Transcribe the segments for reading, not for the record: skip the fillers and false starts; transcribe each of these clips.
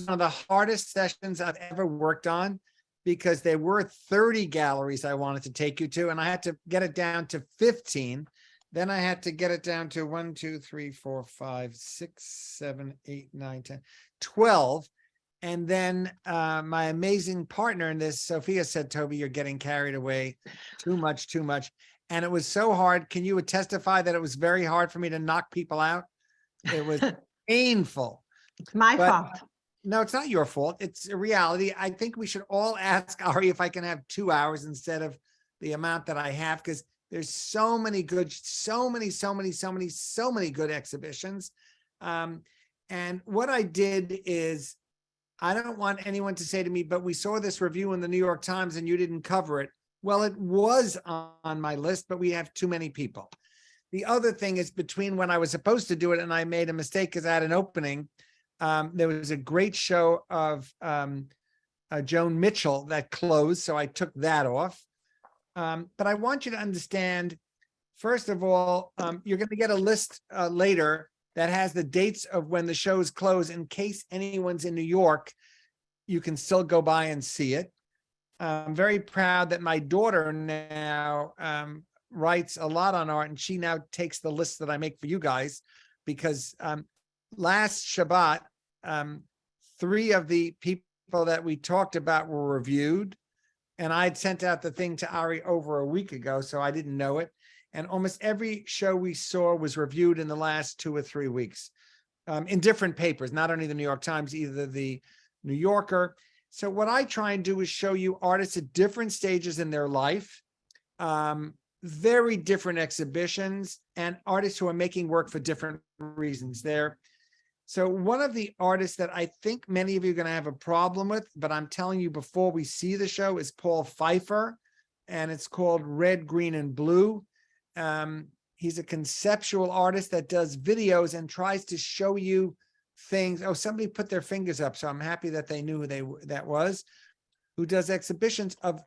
one of the hardest sessions I've ever worked on because there were 30 galleries I wanted to take you to, and I had to get it down to 15. Then I had to get it down to 1, 2, 3, 4, 5, 6, 7, 8, 9, 10, 12. And then my amazing partner in this, Sophia, said, Toby, you're getting carried away too much, too much. And it was so hard. Can you testify that it was very hard for me to knock people out? It was painful. It's my fault. No, it's not your fault. It's a reality. I think we should all ask Ari if I can have 2 hours instead of the amount that I have, because there's so many good, so many good exhibitions. And what I did is, I don't want anyone to say to me, but we saw this review in the New York Times and you didn't cover it. Well, it was on my list, but we have too many people. The other thing is, between when I was supposed to do it and I made a mistake because I had an opening, there was a great show of Joan Mitchell that closed, so I took that off. But I want you to understand, first of all, you're going to get a list later that has the dates of when the shows close. In case anyone's in New York, you can still go by and see it. I'm very proud that my daughter now writes a lot on art, and she now takes the list that I make for you guys, because last Shabbat, 3 of the people that we talked about were reviewed, and I'd sent out the thing to Ari over a week ago, so I didn't know it. And almost every show we saw was reviewed in the last 2 or 3 weeks in different papers, not only the New York Times, either the New Yorker. So what I try and do is show you artists at different stages in their life, very different exhibitions, and artists who are making work for different reasons there. So one of the artists that I think many of you are going to have a problem with, but I'm telling you before we see the show, is Paul Pfeiffer, and it's called Red, Green, and Blue. He's a conceptual artist that does videos and tries to show you things. Oh, somebody put their fingers up, so I'm happy that they knew who that was, who does exhibitions of,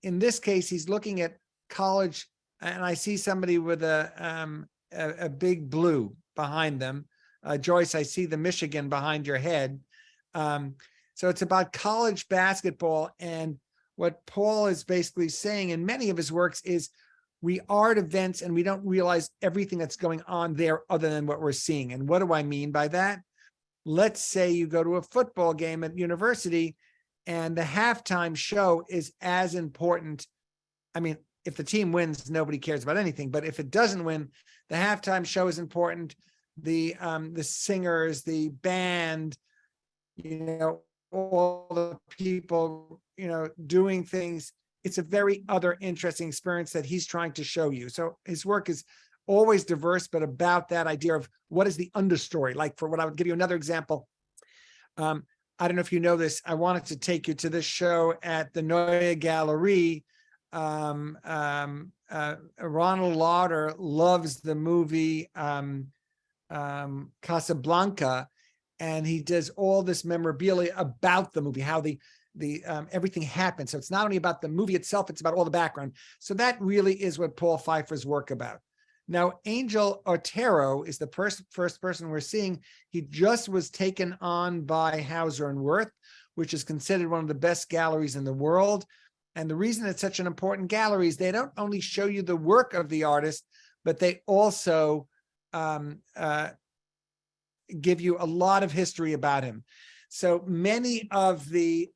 in this case, he's looking at college, and I see somebody with a big blue behind them. Joyce, I see the Michigan behind your head. So it's about college basketball, and what Paul is basically saying in many of his works is, we are at events and we don't realize everything that's going on there other than what we're seeing. And what do I mean by that? Let's say you go to a football game at university and the halftime show is as important. I mean, if the team wins, nobody cares about anything. But if it doesn't win, the halftime show is important. The singers, the band, all the people, doing things. It's a very other interesting experience that he's trying to show you. So his work is always diverse, but about that idea of what is the understory. Like, for what I would give you another example. I don't know if you know this. I wanted to take you to this show at the Neue Gallery. Ronald Lauder loves the movie Casablanca, and he does all this memorabilia about the movie, how the everything happens. So it's not only about the movie itself, it's about all the background. So that really is what Paul Pfeiffer's work about. Now, Angel Otero is the first person we're seeing. He just was taken on by Hauser and Wirth, which is considered one of the best galleries in the world. And the reason it's such an important gallery is they don't only show you the work of the artist, but they also give you a lot of history about him. So many of the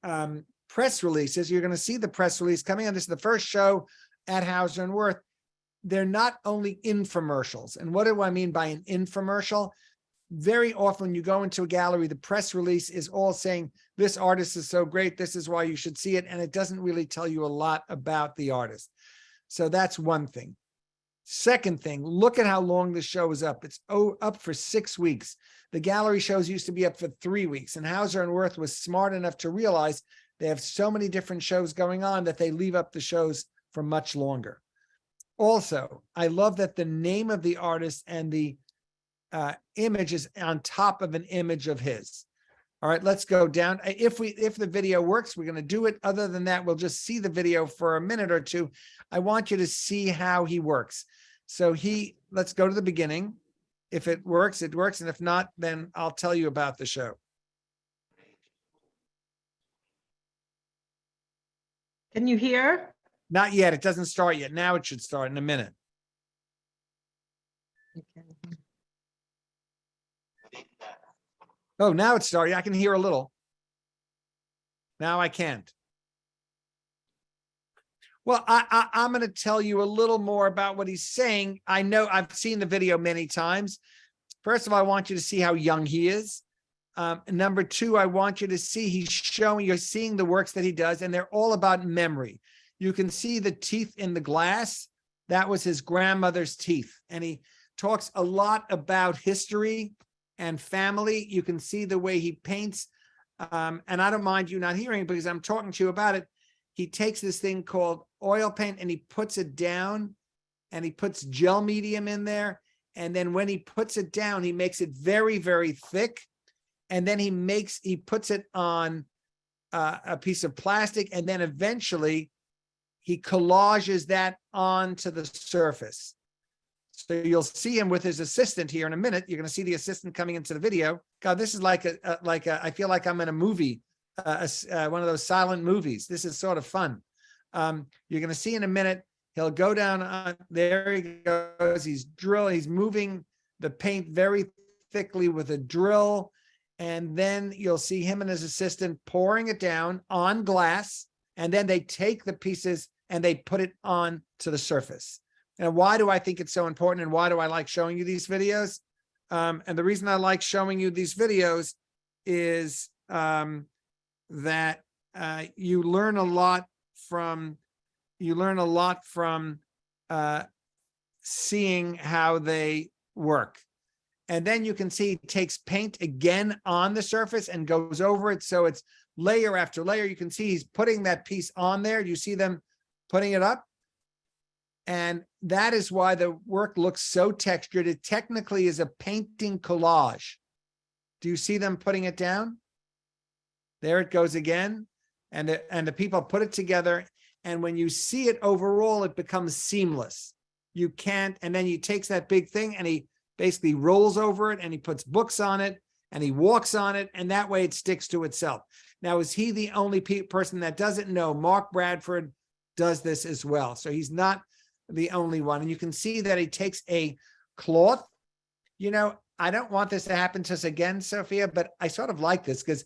press releases, you're going to see the press release coming on. This is the first show at Hauser and Wirth. They're not only infomercials. And what do I mean by an infomercial? Very often when you go into a gallery, the press release is all saying, this artist is so great, this is why you should see it. And it doesn't really tell you a lot about the artist. So that's one thing. Second thing, look at how long the show is up. It's up for 6 weeks. The gallery shows used to be up for 3 weeks, and Hauser and Wirth was smart enough to realize they have so many different shows going on that they leave up the shows for much longer. Also, I love that the name of the artist and the image is on top of an image of his. All right, let's go down. If the video works, we're going to do it. Other than that, we'll just see the video for a minute or two. I want you to see how he works. So let's go to the beginning. If it works, it works. And if not, then I'll tell you about the show. Can you hear? Not yet. It doesn't start yet. Now it should start in a minute. Okay. Oh, now it's starting. I can hear a little. Now I can't. Well, I'm going to tell you a little more about what he's saying. I know I've seen the video many times. First of all, I want you to see how young he is. Number two, I want you to see you're seeing the works that he does, and they're all about memory. You can see the teeth in the glass. That was his grandmother's teeth. And he talks a lot about history and family. You can see the way he paints. And I don't mind you not hearing it because I'm talking to you about it. He takes this thing called oil paint and he puts it down and he puts gel medium in there. And then when he puts it down, he makes it very, very thick. And then he puts it on a piece of plastic. And then eventually he collages that onto the surface. So you'll see him with his assistant here in a minute. You're going to see the assistant coming into the video. God, this is like I feel like I'm in a movie, one of those silent movies. This is sort of fun. You're going to see in a minute, he'll go down, there he goes. He's moving the paint very thickly with a drill. And then you'll see him and his assistant pouring it down on glass. And then they take the pieces and they put it on to the surface. And why do I think it's so important? And why do I like showing you these videos? And the reason I like showing you these videos is that you learn a lot from seeing how they work. And then you can see he takes paint again on the surface and goes over it. So it's layer after layer. You can see he's putting that piece on there. You see them putting it up. And that is why the work looks so textured. It technically is a painting collage. Do you see them putting it down? There it goes again. And the people put it together. And when you see it overall, it becomes seamless. You can't, and then he takes that big thing and he basically rolls over it and he puts books on it and he walks on it. And that way it sticks to itself. Now, is he the only person that doesn't know? Mark Bradford does this as well. So he's not the only one. And you can see that he takes a cloth. You know, I don't want this to happen to us again, Sophia, but I sort of like this because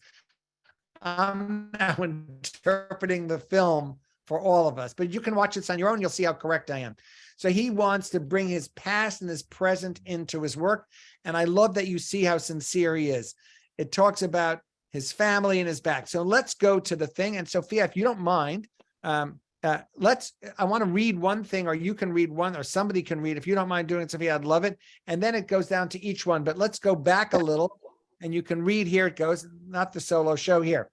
I'm now interpreting the film for all of us. But you can watch this on your own. You'll see how correct I am. So he wants to bring his past and his present into his work. And I love that you see how sincere he is. It talks about his family and his back. So let's go to the thing. And Sophia, if you don't mind, I want to read one thing, or you can read one, or somebody can read. If you don't mind doing it, Sophia, I'd love it. And then it goes down to each one, but let's go back a little and you can read. Here it goes, not the solo show here.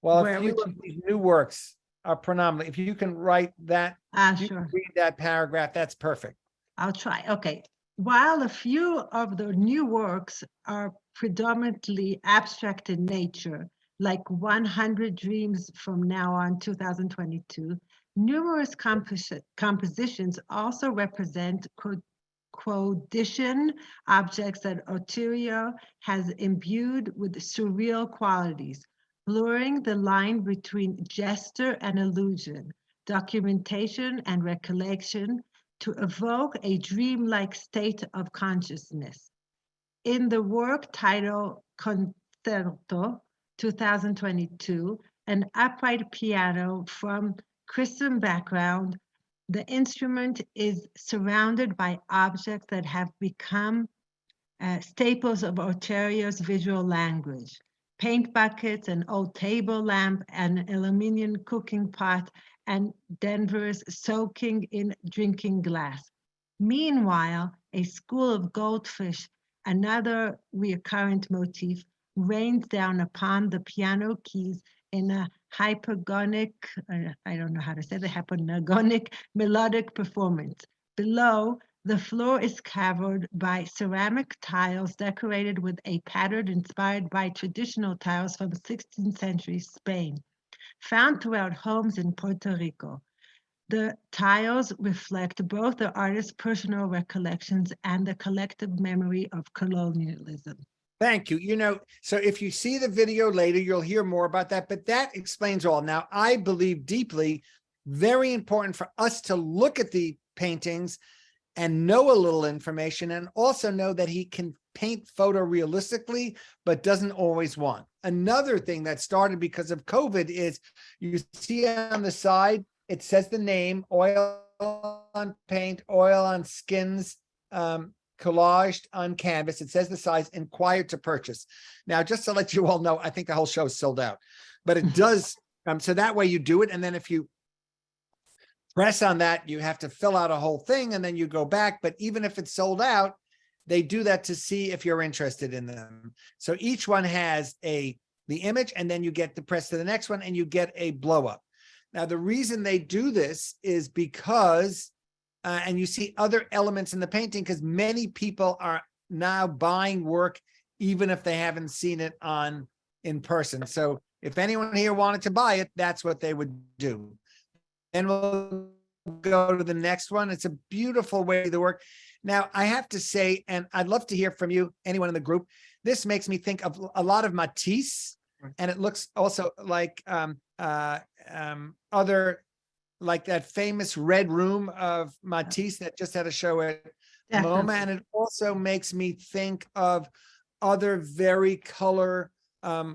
Well, a few of these new works are predominantly, if you can write that, you sure. can read that paragraph, that's perfect. I'll try. Okay. While a few of the new works are predominantly abstract in nature, like 100 Dreams from Now On 2022, numerous compositions also represent quotidian objects that Otero has imbued with surreal qualities, blurring the line between gesture and illusion, documentation and recollection, to evoke a dreamlike state of consciousness. In the work titled Concerto 2022, an upright piano from Christian background, the instrument is surrounded by objects that have become staples of Otero's visual language. Paint buckets, an old table lamp, an aluminum cooking pot, and Denver's soaking in drinking glass. Meanwhile, a school of goldfish, another recurrent motif, rains down upon the piano keys in a hypergonic, I don't know how to say the hypergonic melodic performance. Below, the floor is covered by ceramic tiles decorated with a pattern inspired by traditional tiles from 16th century Spain, found throughout homes in Puerto Rico. The tiles reflect both the artist's personal recollections and the collective memory of colonialism. Thank you. You know, so if you see the video later, you'll hear more about that, but that explains all. Now, I believe deeply very important for us to look at the paintings and know a little information, and also know that he can paint photorealistically, but doesn't always want. Another thing that started because of COVID is you see on the side, it says the name, oil on paint, oil on skins, collaged on canvas. It says the size, inquired to purchase. Now, just to let you all know, I think the whole show is sold out, but it does. So that way you do it. And then if you press on that, you have to fill out a whole thing and then you go back. But even if it's sold out, they do that to see if you're interested in them. So each one has the image, and then you get to press to the next one and you get a blow up. Now, the reason they do this is because, and you see other elements in the painting, because many people are now buying work, even if they haven't seen it in person. So if anyone here wanted to buy it, that's what they would do. And we'll go to the next one. It's a beautiful way to work. Now, I have to say, and I'd love to hear from you, anyone in the group, this makes me think of a lot of Matisse, and it looks also like other, like that famous Red Room of Matisse that just had a show at MoMA. And it also makes me think of other very color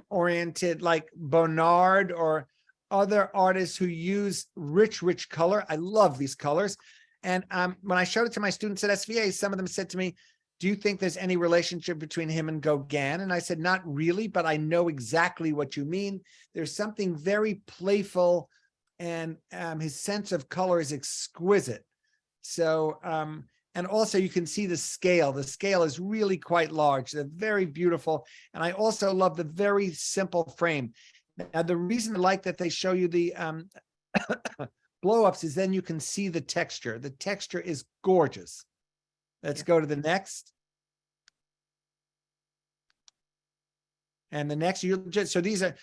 oriented, like Bonnard or other artists who use rich color. I love these colors. And when I showed it to my students at SVA, some of them said to me, do you think there's any relationship between him and Gauguin? And I said, not really, but I know exactly what you mean. There's something very playful, and his sense of color is exquisite. So, and also you can see the scale. The scale is really quite large. They're very beautiful. And I also love the very simple frame. Now, the reason I like that they show you the blow-ups is then you can see the texture. The texture is gorgeous. Let's go to the next. And the next, you just, so these are,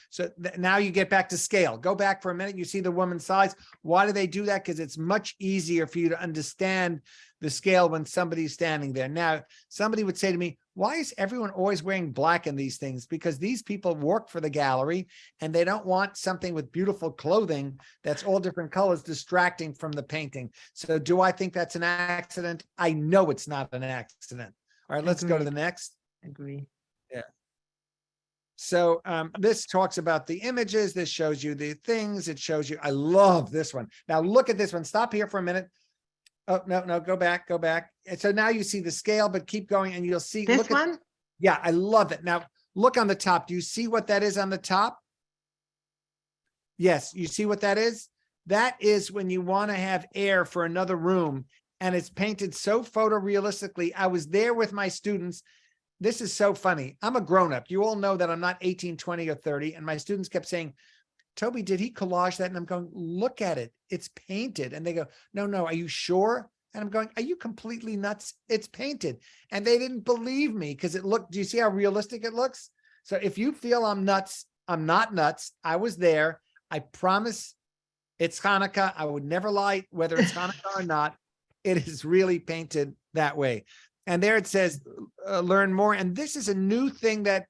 now you get back to scale. Go back for a minute. You see the woman's size. Why do they do that? Because it's much easier for you to understand the scale when somebody's standing there. Now, somebody would say to me, why is everyone always wearing black in these things? Because these people work for the gallery and they don't want something with beautiful clothing that's all different colors distracting from the painting. So do I think that's an accident? I know it's not an accident. All right, let's go to the next. Agree. Yeah. So this talks about the images. This shows you the things. It shows you, I love this one. Now look at this one. Stop here for a minute. Oh, no, go back. And so now you see the scale, but keep going and you'll see. This one? Yeah, I love it. Now look on the top. Do you see what that is on the top? Yes, you see what that is? That is when you want to have air for another room, and it's painted so photorealistically. I was there with my students. This is so funny. I'm a grown-up. You all know that I'm not 18, 20, or 30. And my students kept saying, Toby, did he collage that? And I'm going, look at it. It's painted. And they go, no, are you sure? And I'm going, are you completely nuts? It's painted. And they didn't believe me because it looked, do you see how realistic it looks? So if you feel I'm nuts, I'm not nuts. I was there. I promise it's Hanukkah. I would never lie, whether it's Hanukkah or not. It is really painted that way. And there it says, learn more. And this is a new thing that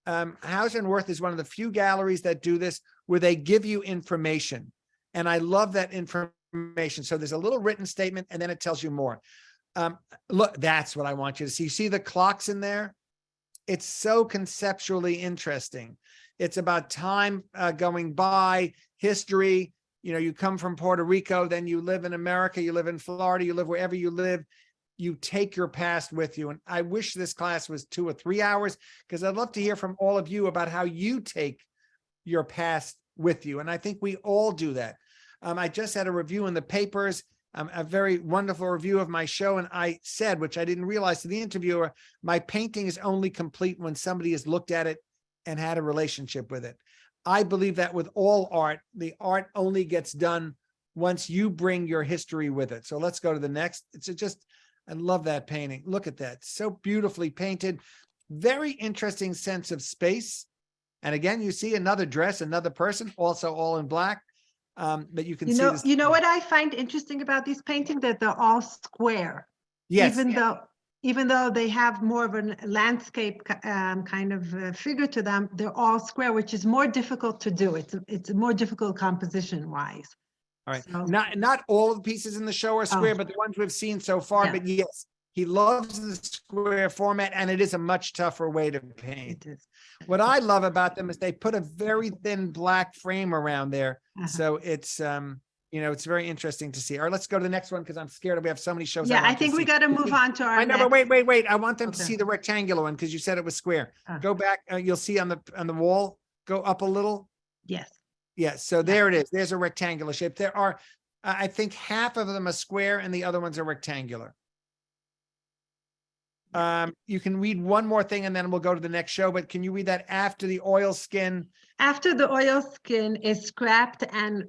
Hauser & Wirth is one of the few galleries that do this, where they give you information. And I love that information. So there's a little written statement, and then it tells you more. Look, that's what I want you to see. You see the clocks in there? It's so conceptually interesting. It's about time going by, history. You know, you come from Puerto Rico, then you live in America, you live in Florida, you live wherever you live. You take your past with you. And I wish this class was 2 or 3 hours, because I'd love to hear from all of you about how you take your past with you. And I think we all do that. I just had a review in the papers, a very wonderful review of my show. And I said, which I didn't realize to the interviewer, my painting is only complete when somebody has looked at it and had a relationship with it. I believe that with all art, the art only gets done once you bring your history with it. So let's go to the next. It's just, I love that painting. Look at that. So beautifully painted. Very interesting sense of space. And again, you see another dress, another person, also all in black. But you can see this. You know what I find interesting about these paintings? That they're all square. Yes. Even though they have more of a landscape kind of figure to them, they're all square, which is more difficult to do. It's a more difficult composition wise. All right. So- Not all of the pieces in the show are square, but the ones we've seen so far. Yeah. But yes, he loves the square format, and it is a much tougher way to paint. It is. What I love about them is they put a very thin black frame around there. Uh-huh. So it's, it's very interesting to see. All right, let's go to the next one because I'm scared we have so many shows. Yeah, I want to think we see. got to move on to our I know, next. but wait. I want them to Okay. see the rectangular one because you said it was square. Ah. Go back. You'll see on the wall. Go up a little. Yes. Yes. So there it is. There's a rectangular shape. There are, I think, half of them are square and the other ones are rectangular. You can read one more thing and then we'll go to the next show. But can you read that after the oil skin? After the oil skin is scrapped and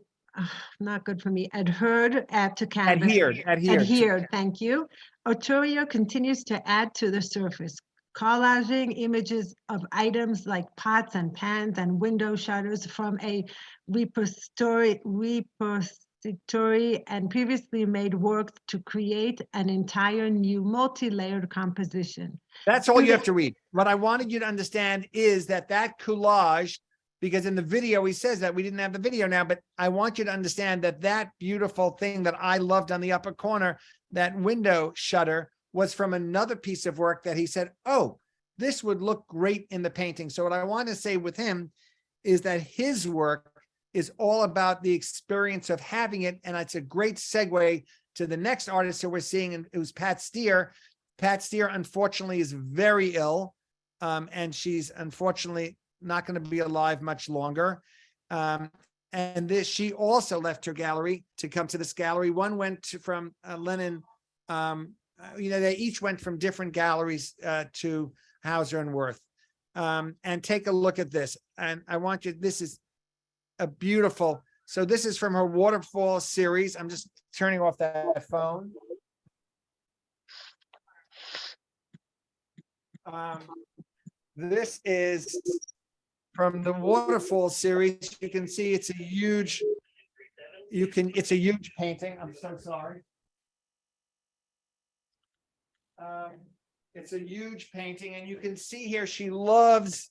not good for me, adhered to canvas. Adhered, thank you. Arturo continues to add to the surface, collaging images of items like pots and pans and window shutters from a repository and previously made work to create an entire new multi-layered composition. That's all you have to read. What I wanted you to understand is that collage, because in the video, he says that we didn't have the video now, but I want you to understand that beautiful thing that I loved on the upper corner, that window shutter, was from another piece of work that he said, oh, this would look great in the painting. So what I want to say with him is that his work is all about the experience of having it. And it's a great segue to the next artist that we're seeing, and it was Pat Steer. Pat Steer, unfortunately, is very ill, and she's unfortunately not going to be alive much longer. She also left her gallery to come to this gallery. One went from Lenin. They each went from different galleries to Hauser and Wirth. And take a look at this. And I want you, this is a beautiful, so this is from her waterfall series. I'm just turning off that phone. This is from the waterfall series. You can see it's a huge painting. I'm so sorry. It's a huge painting, and you can see here she loves,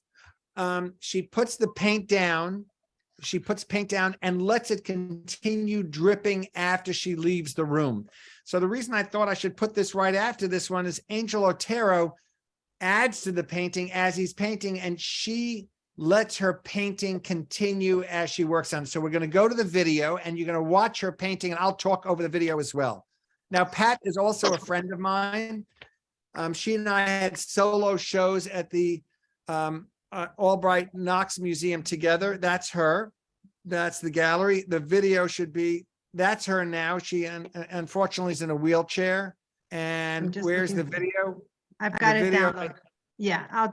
she puts the paint down. She puts paint down and lets it continue dripping after she leaves the room. So the reason I thought I should put this right after this one is Angel Otero adds to the painting as he's painting, and she lets her painting continue as she works on it. So we're going to go to the video and you're going to watch her painting, and I'll talk over the video as well. Now, Pat is also a friend of mine. She and I had solo shows at the Albright-Knox Museum together. That's her. That's the gallery. The video should be, that's her now. She unfortunately is in a wheelchair. And where's the video? I've got it down. Yeah, I'll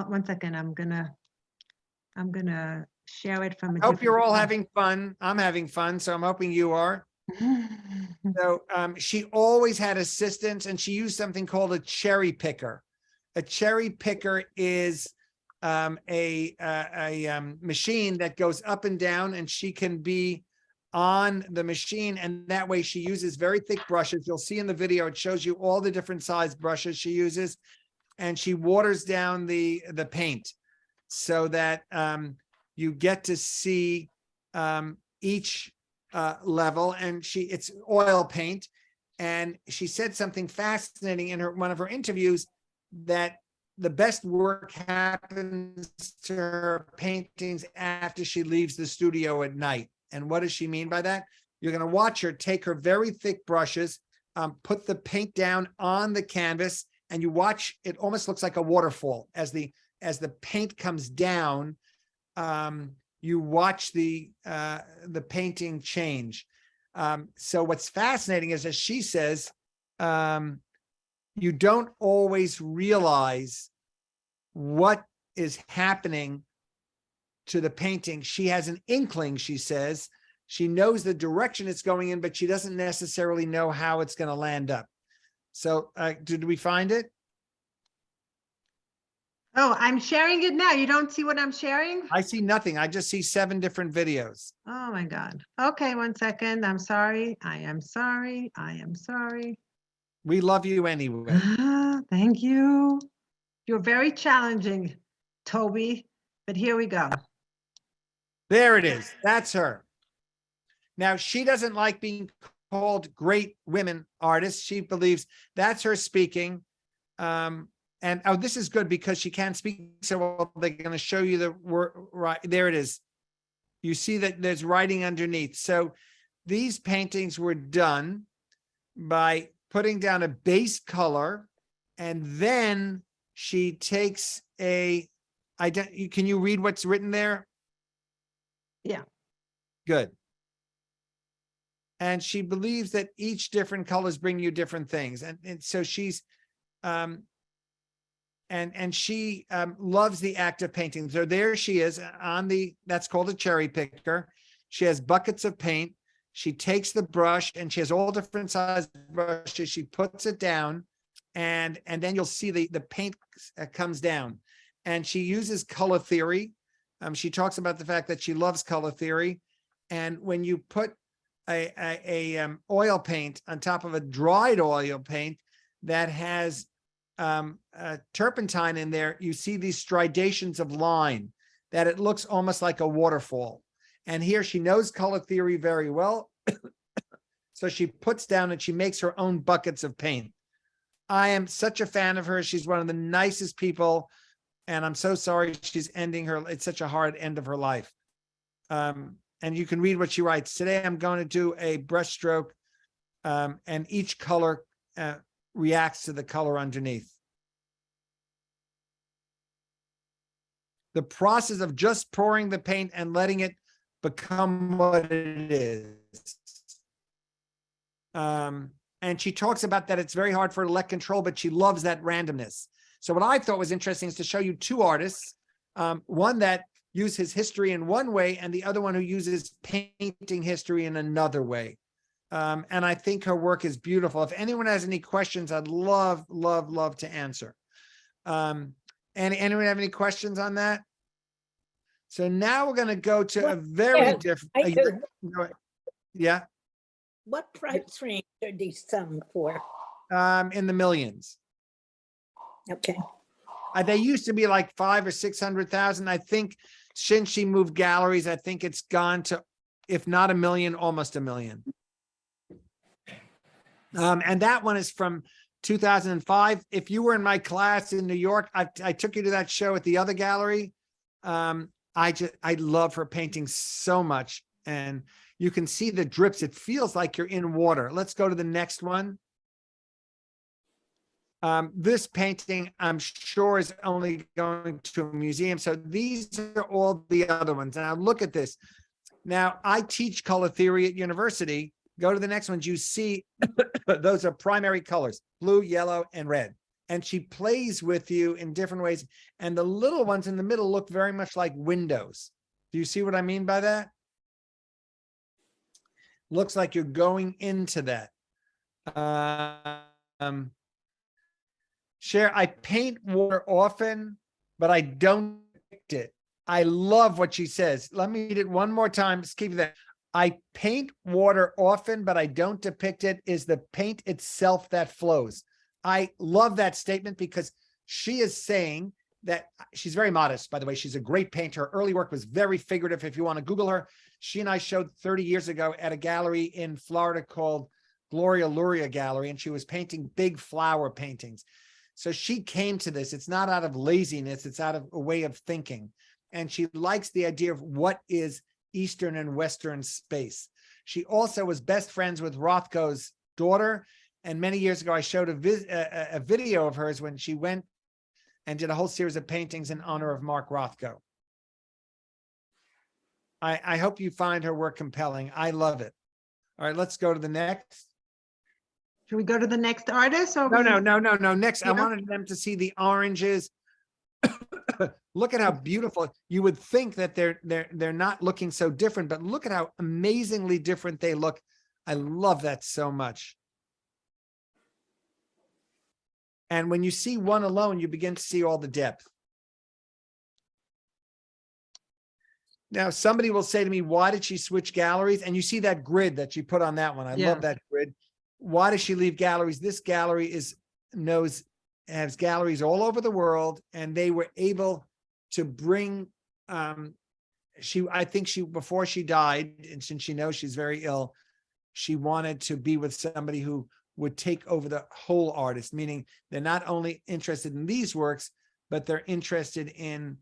1 second. I'm gonna share it from. I hope you're all having fun. I'm having fun, so I'm hoping you are. So she always had assistants, and she used something called a cherry picker. A cherry picker is a machine that goes up and down, and she can be on the machine, and that way she uses very thick brushes. You'll see in the video, it shows you all the different size brushes she uses, and she waters down the paint so that you get to see each level, and it's oil paint. And she said something fascinating in one of her interviews, that the best work happens to her paintings after she leaves the studio at night. And what does she mean by that? You're going to watch her take her very thick brushes, put the paint down on the canvas, and you watch, it almost looks like a waterfall. As the paint comes down, you watch the painting change. So what's fascinating is, as she says, you don't always realize what is happening to the painting. She has an inkling, she says. She knows the direction it's going in, but she doesn't necessarily know how it's going to land up. So did we find it? Oh, I'm sharing it now. You don't see what I'm sharing? I see nothing. I just see 7 different videos. Oh my God. Okay, 1 second. I'm sorry. I am sorry. I am sorry. We love you anyway. Thank you. You're very challenging, Toby, but here we go. There it is. That's her. Now, she doesn't like being called great women artists. She believes that's her speaking. And oh, this is good because she can't speak so well. They're going to show you the word, right there it is. You see that there's writing underneath. So these paintings were done by putting down a base color, and then she takes can you read what's written there? Yeah. Good. And she believes that each different colors bring you different things. And so she's, and she loves the act of painting. So there she is on that's called a cherry picker. She has buckets of paint. She takes the brush, and she has all different size brushes. She puts it down, and then you'll see the paint comes down. And she uses color theory. She talks about the fact that she loves color theory. And when you put a oil paint on top of a dried oil paint that has turpentine in there, you see these striations of line that it looks almost like a waterfall. And here she knows color theory very well. So she puts down and she makes her own buckets of paint. I am such a fan of her. She's one of the nicest people. And I'm so sorry she's ending it's such a hard end of her life. And you can read what she writes. Today, I'm going to do a brushstroke, and each color reacts to the color underneath. The process of just pouring the paint and letting it become what it is. And she talks about that it's very hard for her to let control, but she loves that randomness. So what I thought was interesting is to show you two artists, one that uses history in one way and the other one who uses painting history in another way. And I think her work is beautiful. If anyone has any questions, I'd love to answer. Anyone have any questions on that? So now we're going to go to a very different. I do. Yeah. What price range are these selling for? In the millions. Okay. They used to be like 500,000 or 600,000. I think since she moved galleries, I think it's gone to, if not $1 million, almost $1 million. And that one is from 2005. If you were in my class in New York, I took you to that show at the other gallery. I love her painting so much. And you can see the drips. It feels like you're in water. Let's go to the next one. This painting, I'm sure, is only going to a museum. So these are all the other ones. Now look at this. Now I teach color theory at university. Go to the next ones. You see, those are primary colors, blue, yellow, and red. And she plays with you in different ways. And the little ones in the middle look very much like windows. Do you see what I mean by that? Looks like you're going into that. Cher, I paint water often, but I don't depict it. I love what she says. Let me read it one more time. Just keep that. I paint water often, but I don't depict it. Is the paint itself that flows. I love that statement because she is saying that she's very modest, by the way. She's a great painter. Her early work was very figurative. If you want to Google her, she and I showed 30 years ago at a gallery in Florida called Gloria Luria Gallery, and she was painting big flower paintings. So she came to this. It's not out of laziness. It's out of a way of thinking. And she likes the idea of what is Eastern and Western space. She also was best friends with Rothko's daughter. And many years ago, I showed a video of hers when she went and did a whole series of paintings in honor of Mark Rothko. I hope you find her work compelling. I love it. All right, let's go to the next. Should we go to the next artist? Or No. Next, Yeah. I wanted them to see the oranges. Look at how beautiful. You would think that they're not looking so different, but look at how amazingly different they look. I love that so much. And when you see one alone, you begin to see all the depth. Now, somebody will say to me, why did she switch galleries? And you see that grid that she put on that one. I love that grid. Why does she leave galleries? This gallery has galleries all over the world, and they were able to bring, I think before she died, and since she knows she's very ill, she wanted to be with somebody who would take over the whole artist, meaning they're not only interested in these works, but they're interested in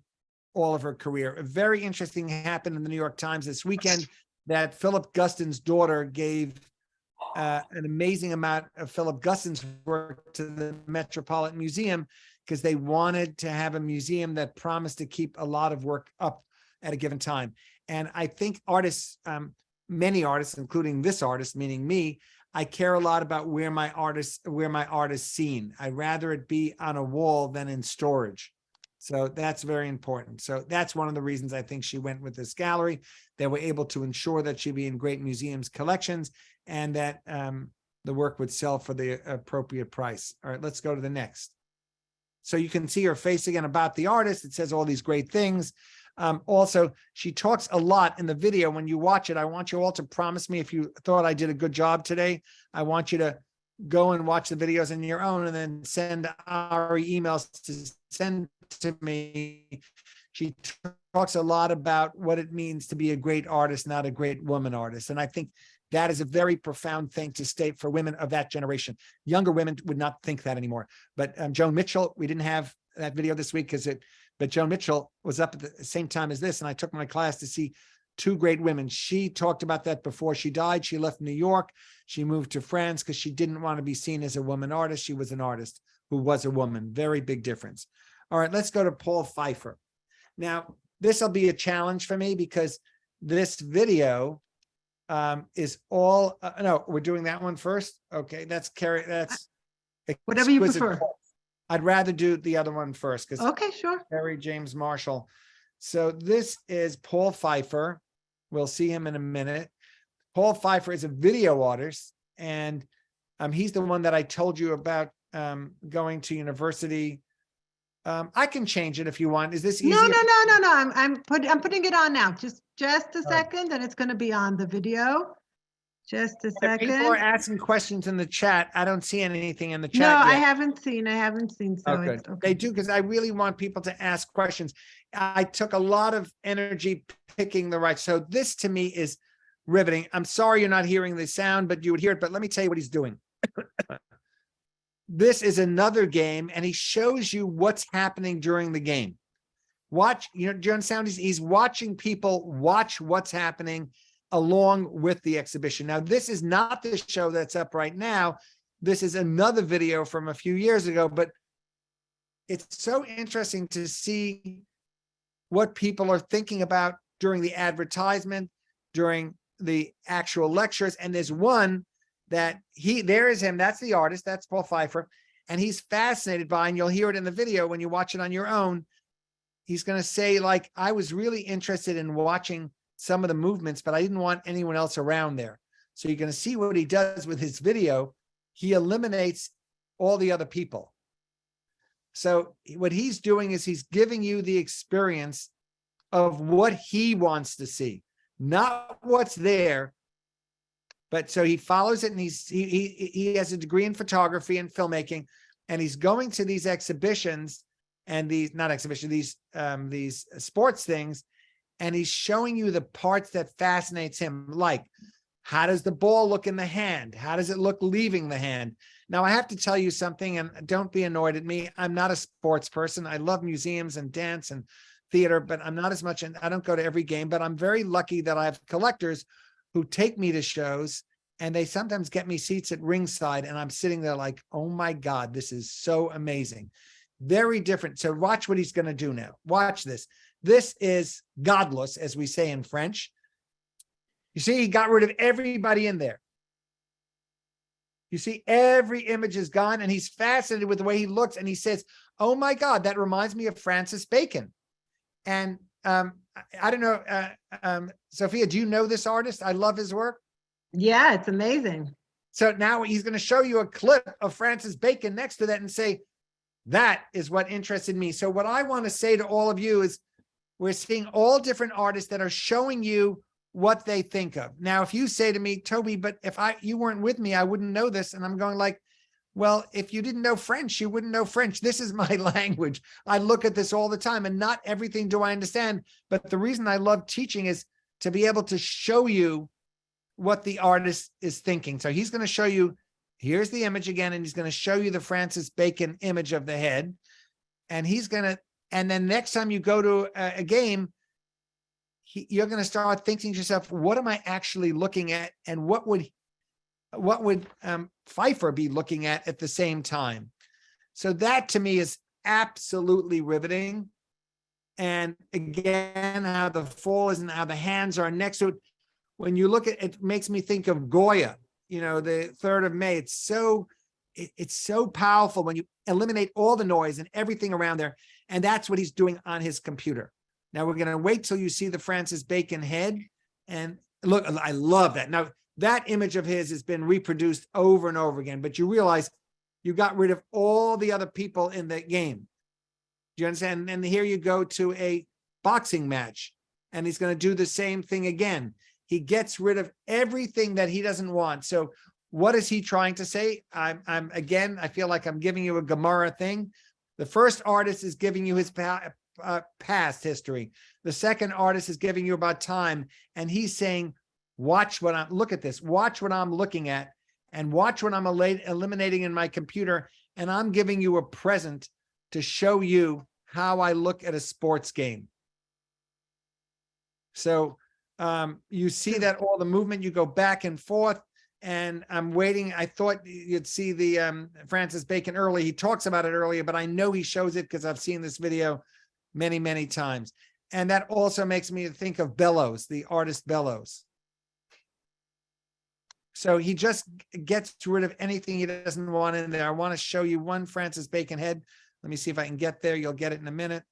all of her career. A very interesting happened in the New York Times this weekend that Philip Guston's daughter gave an amazing amount of Philip Guston's work to the Metropolitan Museum because they wanted to have a museum that promised to keep a lot of work up at a given time. And I think artists, many artists, including this artist, meaning me, I care a lot about where my art is seen. I'd rather it be on a wall than in storage. So that's very important. So that's one of the reasons I think she went with this gallery. They were able to ensure that she'd be in great museums collections and that the work would sell for the appropriate price. All right, let's go to the next. So you can see her face again about the artist. It says all these great things. Also, she talks a lot in the video. When you watch it, I want you all to promise me if you thought I did a good job today, I want you to go and watch the videos on your own and then send Ari emails to send to me. She talks a lot about what it means to be a great artist, not a great woman artist. And I think that is a very profound thing to state for women of that generation. Younger women would not think that anymore. But Joan Mitchell, we didn't have that video this week but Joan Mitchell was up at the same time as this, and I took my class to see two great women. She talked about that before she died. She left New York. She moved to France because she didn't want to be seen as a woman artist. She was an artist who was a woman. Very big difference. All right, let's go to Paul Pfeiffer. Now, this will be a challenge for me because this video is all, no, we're doing that one first. Okay, that's whatever you prefer. I'd rather do the other one first because okay, sure. Harry James Marshall. So this is Paul Pfeiffer. We'll see him in a minute. Paul Pfeiffer is a video artist, and he's the one that I told you about going to university. I can change it if you want. Is this easy? No. I'm putting it on now. Just a second, and it's going to be on the video. Just a second. People are asking questions in the chat. I don't see anything in the chat. No, yet. I haven't seen. So okay. It's okay. They do because I really want people to ask questions. I took a lot of energy picking the right. So this to me is riveting. I'm sorry you're not hearing the sound, but you would hear it. But let me tell you what he's doing. This is another game, and he shows you what's happening during the game. Watch, do you understand? He's watching people watch what's happening along with the exhibition. Now, this is not the show that's up right now. This is another video from a few years ago, but it's so interesting to see what people are thinking about during the advertisement, during the actual lectures. And there's one that there is him, that's the artist, that's Paul Pfeiffer, and he's fascinated by, and you'll hear it in the video when you watch it on your own. He's going to say, like, I was really interested in watching some of the movements, but I didn't want anyone else around there. So you're going to see what he does with his video. He eliminates all the other people. So what he's doing is he's giving you the experience of what he wants to see, not what's there. But so he follows it, and he has a degree in photography and filmmaking, and he's going to these exhibitions and these sports things, and he's showing you the parts that fascinates him, like how does the ball look in the hand? How does it look leaving the hand? Now, I have to tell you something, and don't be annoyed at me. I'm not a sports person. I love museums and dance and theater, but I'm not as much, and I don't go to every game, but I'm very lucky that I have collectors who take me to shows, and they sometimes get me seats at ringside, and I'm sitting there like, oh my God, this is so amazing. Very different. So watch what he's going to do now. Watch this. This is godless, as we say in French. You see, he got rid of everybody in there. You see, every image is gone, and he's fascinated with the way he looks, and he says, oh my God, that reminds me of Francis Bacon. And I don't know, Sophia, do you know this artist? I love his work. Yeah, it's amazing. So now he's going to show you a clip of Francis Bacon next to that and say, that is what interested me. So what I want to say to all of you is we're seeing all different artists that are showing you what they think of. Now, if you say to me, Toby, but if you weren't with me, I wouldn't know this. And I'm going like, Well, if you didn't know French, you wouldn't know French. This is my language. I look at this all the time, and not everything do I understand. But the reason I love teaching is to be able to show you what the artist is thinking. So he's going to show you, here's the image again, and he's going to show you the Francis Bacon image of the head. And and then next time you go to a game, you're going to start thinking to yourself, what am I actually looking at? And what would Pfeiffer be looking at the same time? So that to me is absolutely riveting. And again, how the fall is and how the hands are next to it. When you look at it, makes me think of Goya, the 3rd of May. It's so powerful when you eliminate all the noise and everything around there. And that's what he's doing on his computer. Now we're going to wait till you see the Francis Bacon head. And look, I love that. Now, that image of his has been reproduced over and over again, but you realize you got rid of all the other people in the game. Do you understand? And here you go to a boxing match, and he's going to do the same thing again. He gets rid of everything that he doesn't want. So what is he trying to say? I feel like I'm giving you a Gemara thing. The first artist is giving you his past history. The second artist is giving you about time, and he's saying, watch look at this, watch what I'm looking at, and watch what I'm eliminating in my computer. And I'm giving you a present to show you how I look at a sports game. So you see that all the movement, you go back and forth, and I'm waiting. I thought you'd see the Francis Bacon early. He talks about it earlier, but I know he shows it because I've seen this video many, many times. And that also makes me think of Bellows, the artist Bellows. So he just gets rid of anything he doesn't want in there. I want to show you one Francis Bacon head. Let me see if I can get there. You'll get it in a minute.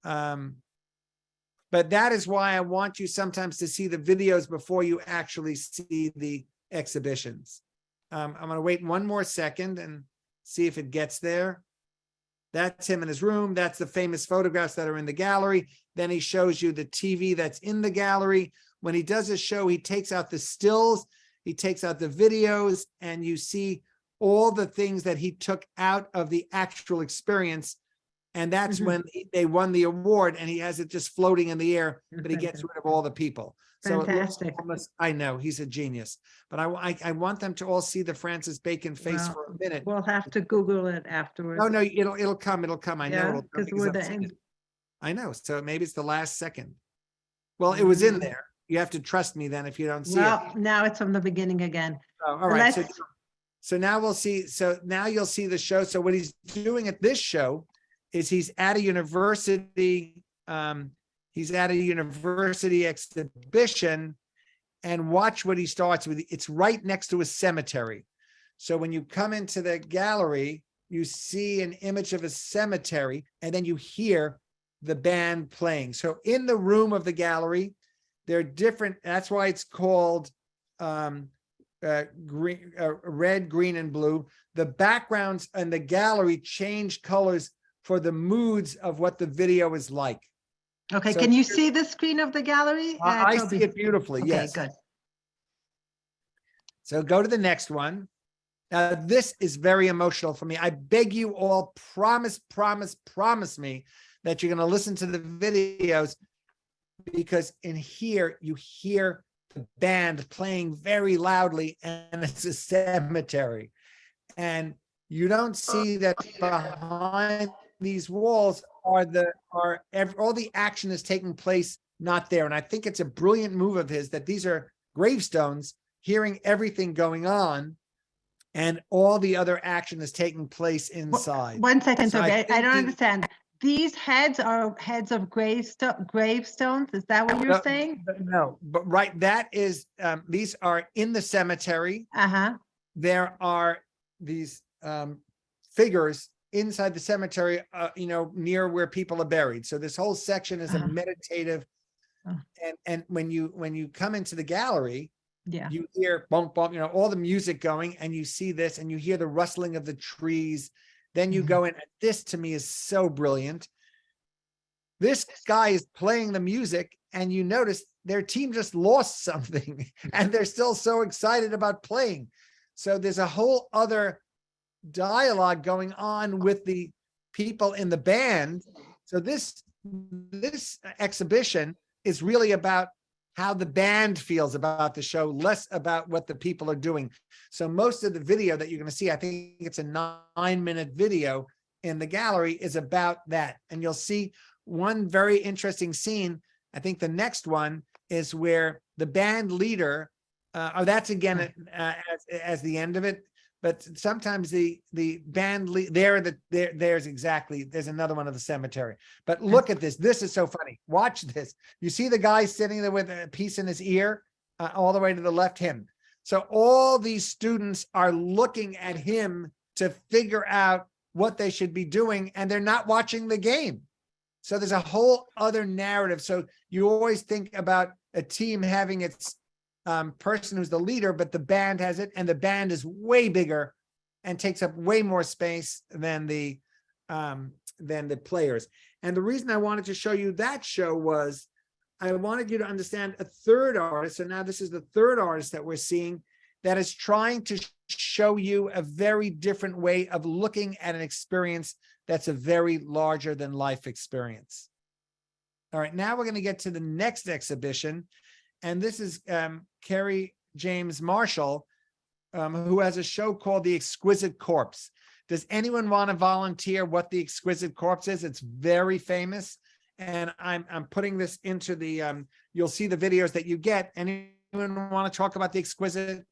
But that is why I want you sometimes to see the videos before you actually see the exhibitions. I'm going to wait one more second and see if it gets there. That's him in his room. That's the famous photographs that are in the gallery. Then he shows you the TV that's in the gallery. When he does a show, he takes out the stills, he takes out the videos, and you see all the things that he took out of the actual experience. And that's when they won the award, and he has it just floating in the air, but he gets rid of all the people. So Fantastic. I know he's a genius, but I want them to all see the Francis Bacon face for a minute. We'll have to Google it afterwards. No, it'll come. I know it'll come because we're the end. I know. So maybe it's the last second. Well, it was in there. You have to trust me then if you don't see it. Well, now it's from the beginning again. Oh, all right. So now we'll see. So now you'll see the show. So what he's doing at this show is he's at a university. He's at a university exhibition, and watch what he starts with. It's right next to a cemetery. So when you come into the gallery, you see an image of a cemetery, and then you hear the band playing. So in the room of the gallery, there are different, that's why it's called green, red, green, and blue. The backgrounds in the gallery change colors for the moods of what the video is like. Okay, So can you see the screen of the gallery? I Toby? see it beautifully, Okay, yes. good. So go to the next one. Now, this is very emotional for me. I beg you all, promise me that you're going to listen to the videos, because in here, you hear the band playing very loudly, and it's a cemetery. And you don't see that behind these walls all the action is taking place not there. And I think it's a brilliant move of his that these are gravestones, hearing everything going on, and all the other action is taking place inside. 1 second, So Toby. I don't he- understand. These heads are heads of gravestones. Is that what you're saying? No, but right, that is, these are in the cemetery. There are these figures inside the cemetery, near where people are buried. So this whole section is a meditative, and when you come into the gallery, you hear bump, bump, all the music going, and you see this, and you hear the rustling of the trees. Then you go in. This to me is so brilliant. This guy is playing the music, and you notice their team just lost something, and they're still so excited about playing. So there's a whole other dialogue going on with the people in the band. So this exhibition is really about how the band feels about the show, less about what the people are doing. So most of the video that you're going to see, I think it's a 9-minute video in the gallery, is about that. And you'll see one very interesting scene. I think the next one is where the band leader, that's again as the end of it. But sometimes the band there's another one of the cemetery. But look at this. This is so funny. Watch this. You see the guy sitting there with a piece in his ear, all the way to the left, him. So all these students are looking at him to figure out what they should be doing, and they're not watching the game. So there's a whole other narrative. So you always think about a team having its person who's the leader, but the band has it, and the band is way bigger and takes up way more space than the players. And the reason I wanted to show you that show was I wanted you to understand a third artist. So now this is the third artist that we're seeing that is trying to show you a very different way of looking at an experience that's a very larger than life experience. All right, now we're going to get to the next exhibition. And this is Kerry James Marshall, who has a show called The Exquisite Corpse. Does anyone want to volunteer what The Exquisite Corpse is? It's very famous. And I'm putting this into the, you'll see the videos that you get. Anyone want to talk about The Exquisite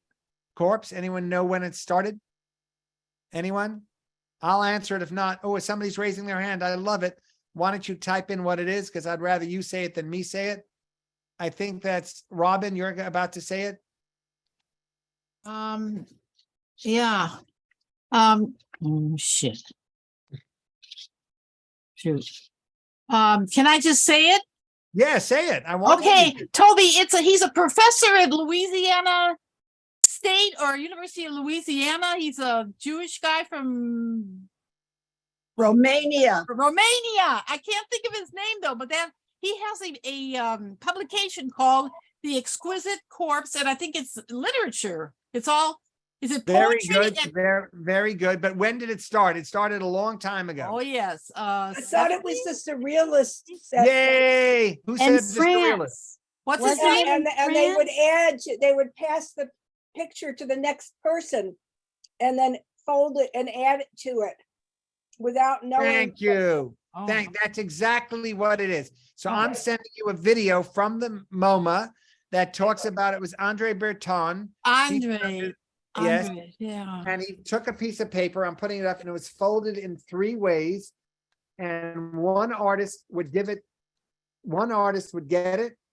Corpse? Anyone know when it started? Anyone? I'll answer it if not. Oh, somebody's raising their hand. I love it. Why don't you type in what it is? Because I'd rather you say it than me say it. I think that's Robin. You're about to say it. Yeah. Shit. Shoot. Can I just say it? Yeah, say it. I want. Okay, Toby. He's a professor at Louisiana State or University of Louisiana. He's a Jewish guy from Romania. I can't think of his name though, but then he has a publication called The Exquisite Corpse, and I think it's literature. Is it very poetry? good? Very good. But when did it start? It started a long time ago. Oh yes. I thought it was the surrealists. Yay! Who said In the surrealist? France. What's his And, name? and they would pass the picture to the next person and then fold it and add it to it without knowing. Thank you. Oh. That's exactly what it is. So Okay. I'm sending you a video from the MoMA that talks about it. Was Andre Breton. Andre. Yes. Andre, yeah. And he took a piece of paper, I'm putting it up, and it was folded in 3 ways. And one artist would get it,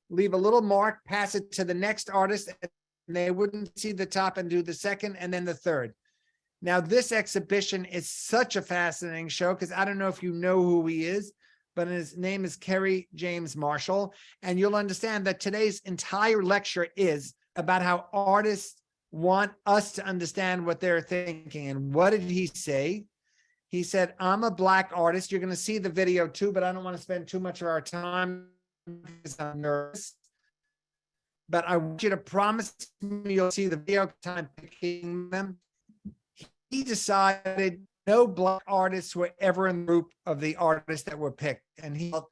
leave a little mark, pass it to the next artist, and they wouldn't see the top and do the second and then the third. Now, this exhibition is such a fascinating show because I don't know if you know who he is, but his name is Kerry James Marshall. And you'll understand that today's entire lecture is about how artists want us to understand what they're thinking. And what did he say? He said, I'm a Black artist. You're going to see the video too, but I don't want to spend too much of our time because I'm nervous. But I want you to promise me you'll see the video time picking them. He decided no Black artists were ever in the group of the artists that were picked. And he felt,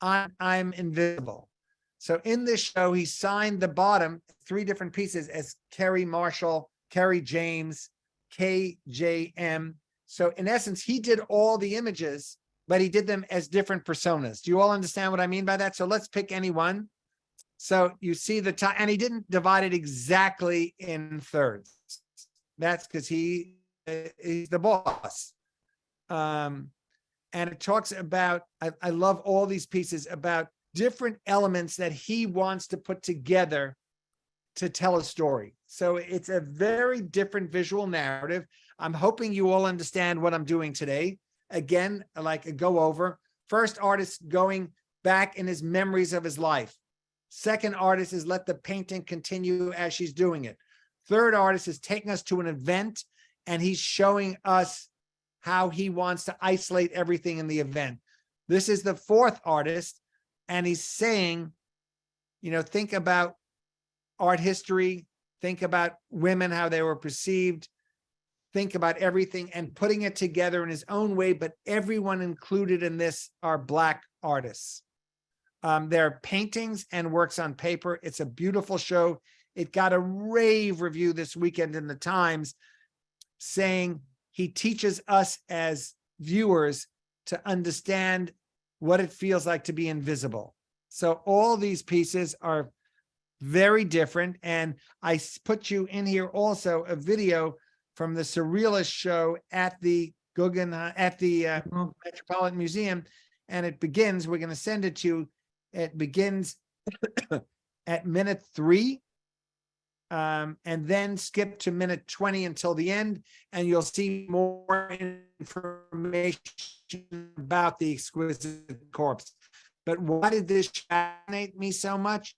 I'm invisible. So in this show, he signed the bottom 3 different pieces as Kerry Marshall, Kerry James, KJM. So in essence, he did all the images, but he did them as different personas. Do you all understand what I mean by that? So let's pick any one. So you see the top, and he didn't divide it exactly in thirds. That's because he's the boss. And it talks about, I love all these pieces about different elements that he wants to put together to tell a story. So it's a very different visual narrative. I'm hoping you all understand what I'm doing today. Again, like a go over. First artist going back in his memories of his life. Second artist is let the painting continue as she's doing it. Third artist is taking us to an event and he's showing us how he wants to isolate everything in the event. This is the fourth artist. And he's saying, think about art history, think about women, how they were perceived. think about everything and putting it together in his own way, but everyone included in this are Black artists. Their paintings and works on paper. It's a beautiful show. It got a rave review this weekend in the Times, saying he teaches us as viewers to understand what it feels like to be invisible. So all these pieces are very different. And I put you in here also a video from the Surrealist show at the Guggenheim, at the Metropolitan Museum. And it begins, we're going to send it to you. It begins at minute 3. And then skip to minute 20 until the end, and you'll see more information about the exquisite corpse. But why did this fascinate me so much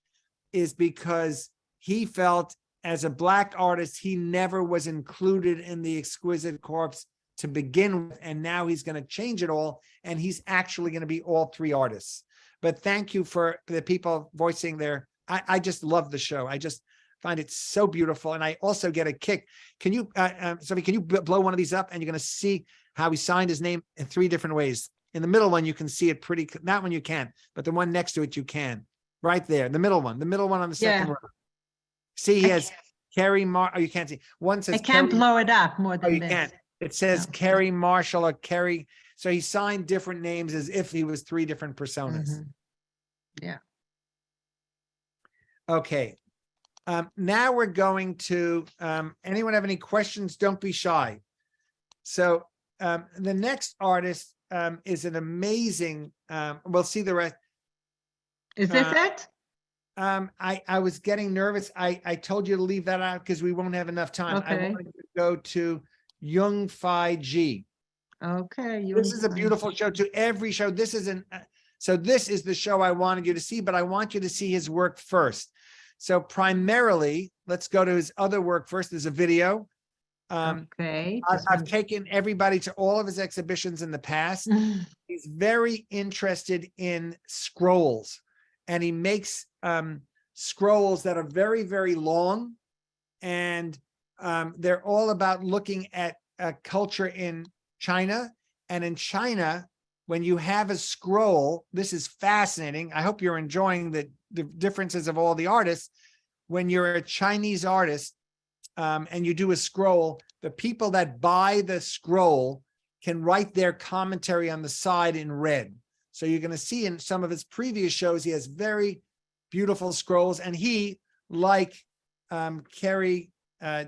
is because he felt as a Black artist, he never was included in the exquisite corpse to begin with, and now he's going to change it all, and he's actually going to be all 3 artists. But thank you for the people voicing their, I just love the show. I just find it so beautiful. And I also get a kick. Can you, Sophie, can you blow one of these up, and you're going to see how he signed his name in 3 different ways. In the middle one, you can see it pretty, that one you can't, but the one next to it, you can. Right there, the middle one on the second row. See, he has Carrie oh, you can't see. One says I can't blow it up more than you this. can't. It says Carrie Marshall or Carrie. So he signed different names as if he was 3 different personas. Yeah. Okay. Now we're going to, anyone have any questions? Don't be shy. So the next artist is an amazing, we'll see the rest. Is this it? I was getting nervous. I told you to leave that out because we won't have enough time. I Okay. wanted to go to Jung Fai Ji. Okay. This is a beautiful show too. Every show, this is so this is the show I wanted you to see, but I want you to see his work first. So primarily, let's go to his other work first. There's a video. Okay. I've taken everybody to all of his exhibitions in the past. He's very interested in scrolls, and he makes scrolls that are very, very long, and they're all about looking at culture in China. And in China, when you have a scroll, this is fascinating. I hope you're enjoying the differences of all the artists. When you're a Chinese artist and you do a scroll, the people that buy the scroll can write their commentary on the side in red. So you're going to see in some of his previous shows, he has very beautiful scrolls. And he, like Carrie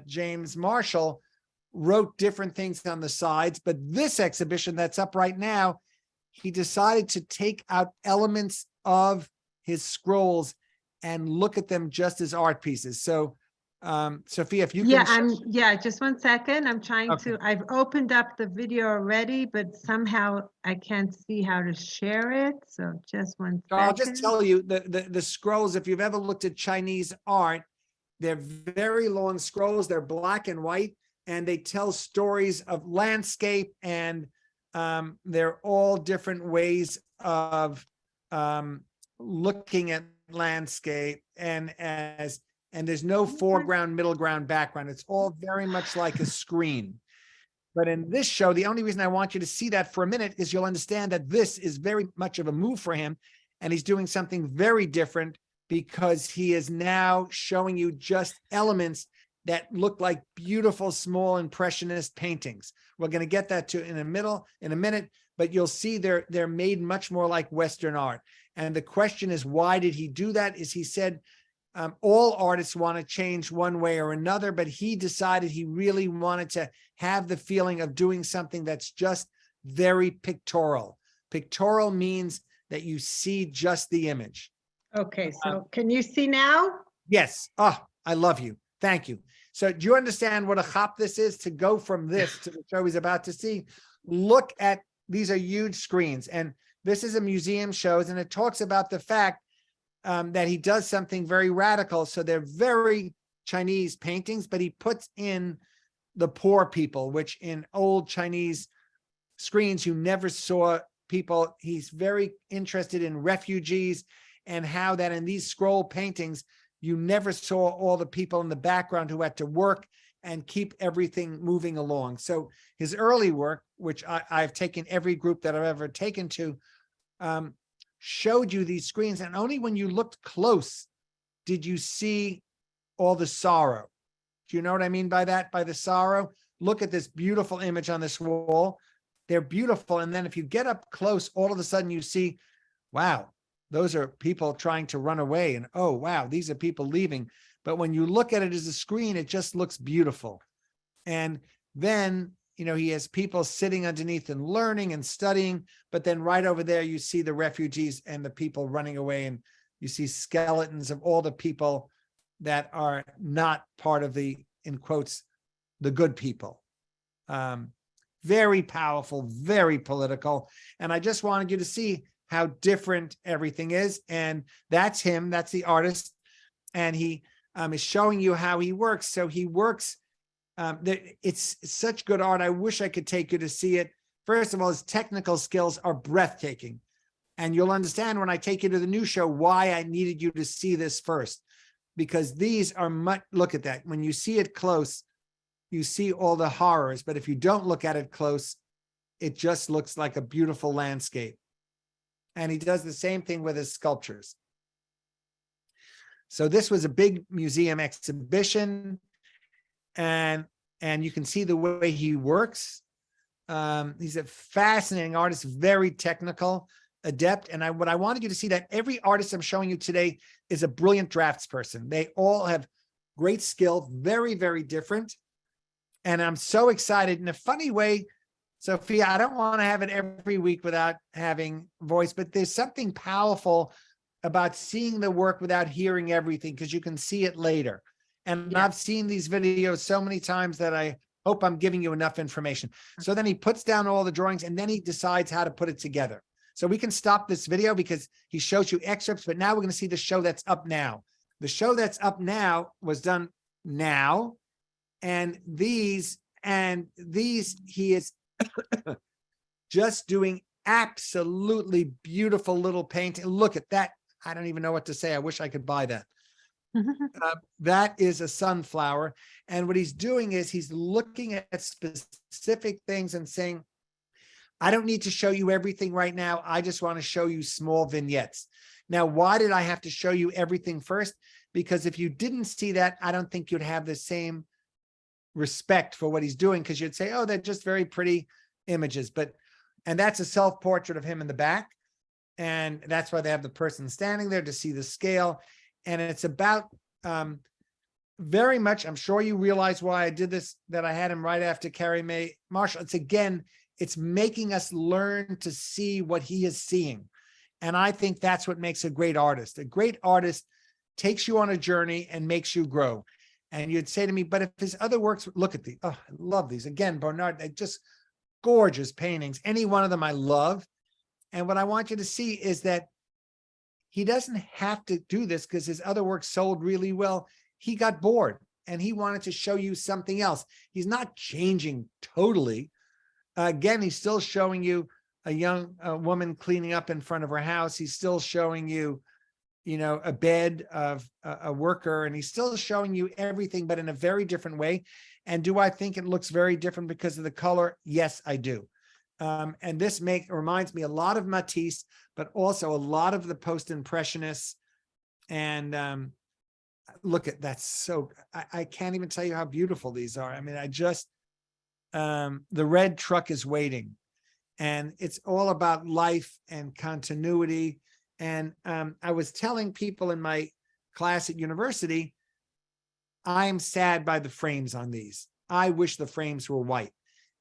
James Marshall, wrote different things on the sides. But this exhibition that's up right now, he decided to take out elements of his scrolls and look at them just as art pieces. So, Sophia, if you can. Just 1 second. I'm trying to, I've opened up the video already, but somehow I can't see how to share it. So just 1 second. I'll just tell you the scrolls, if you've ever looked at Chinese art, they're very long scrolls. They're black and white, and they tell stories of landscape, and they're all different ways of looking at landscape, and there's no foreground, middle ground, background. It's all very much like a screen. But in this show, the only reason I want you to see that for a minute is you'll understand that this is very much of a move for him, and he's doing something very different because he is now showing you just elements that look like beautiful, small impressionist paintings. We're going to get that to in a minute, but you'll see they're made much more like Western art. And the question is, why did he do that? Is he said, all artists want to change one way or another, but he decided he really wanted to have the feeling of doing something that's just very pictorial. Pictorial means that you see just the image. Okay, so can you see now? Yes. Oh, I love you. Thank you. So do you understand what a hop this is? To go from this to the show he's about to see? Look at, these are huge screens, and this is a museum shows, and it talks about the fact that he does something very radical. So they're very Chinese paintings, but he puts in the poor people, which in old Chinese screens, you never saw people. He's very interested in refugees, and how that in these scroll paintings, you never saw all the people in the background who had to work. and keep everything moving along. So his early work, which I've taken every group that I've ever taken to, showed you these screens. And only when you looked close did you see all the sorrow. Do you know what I mean by that? By the sorrow? Look at this beautiful image on this wall. They're beautiful. And then if you get up close, all of a sudden you see, wow, those are people trying to run away. And oh, wow, these are people leaving. But when you look at it as a screen, it just looks beautiful. And then, you know, he has people sitting underneath and learning and studying. But then right over there, you see the refugees and the people running away. And you see skeletons of all the people that are not part of the, in quotes, the good people. Very powerful, very political. And I just wanted you to see how different everything is. And that's him, that's the artist. And he is showing you how he works. So he works, it's such good art. I wish I could take you to see it. First of all, his technical skills are breathtaking. And you'll understand when I take you to the new show why I needed you to see this first. Because these are much, look at that. When you see it close, you see all the horrors. But if you don't look at it close, it just looks like a beautiful landscape. And he does the same thing with his sculptures. So this was a big museum exhibition. And you can see the way he works. He's a fascinating artist, very technical, adept. And what I wanted you to see that every artist I'm showing you today is a brilliant draftsperson. They all have great skill, very, very different. And I'm so excited in a funny way. Sophia, I don't want to have it every week without having voice, but there's something powerful about seeing the work without hearing everything, because you can see it later. And yeah. I've seen these videos so many times that I hope I'm giving you enough information. So then he puts down all the drawings and then he decides how to put it together. So we can stop this video because he shows you excerpts, but now we're going to see the show that's up now. The show that's up now was done now. And these, he is just doing absolutely beautiful little painting. Look at that. I don't even know what to say. I wish I could buy that. That is a sunflower. And what he's doing is he's looking at specific things and saying, I don't need to show you everything right now. I just want to show you small vignettes. Now, why did I have to show you everything first? Because if you didn't see that, I don't think you'd have the same respect for what he's doing, because you'd say, oh, they're just very pretty images. And that's a self-portrait of him in the back. And that's why they have the person standing there to see the scale. And it's about very much, I'm sure you realize why I did this, that I had him right after Carrie Mae Marshall. It's making us learn to see what he is seeing. And I think that's what makes a great artist. A great artist takes you on a journey and makes you grow. And you'd say to me, but if his other works, look at these. Oh, I love these. Again, Bernard, they're just gorgeous paintings. Any one of them I love. And what I want you to see is that he doesn't have to do this because his other work sold really well. He got bored and he wanted to show you something else. He's not changing totally. Again, he's still showing you a young woman cleaning up in front of her house. He's still showing you, a bed of a worker, and he's still showing you everything, but in a very different way. And do I think it looks very different because of the color? Yes, I do. And this reminds me a lot of Matisse, but also a lot of the post-impressionists. And look at that. So I can't even tell you how beautiful these are. I mean, the red truck is waiting, and it's all about life and continuity. And I was telling people in my class at university, I'm sad by the frames on these. I wish the frames were white.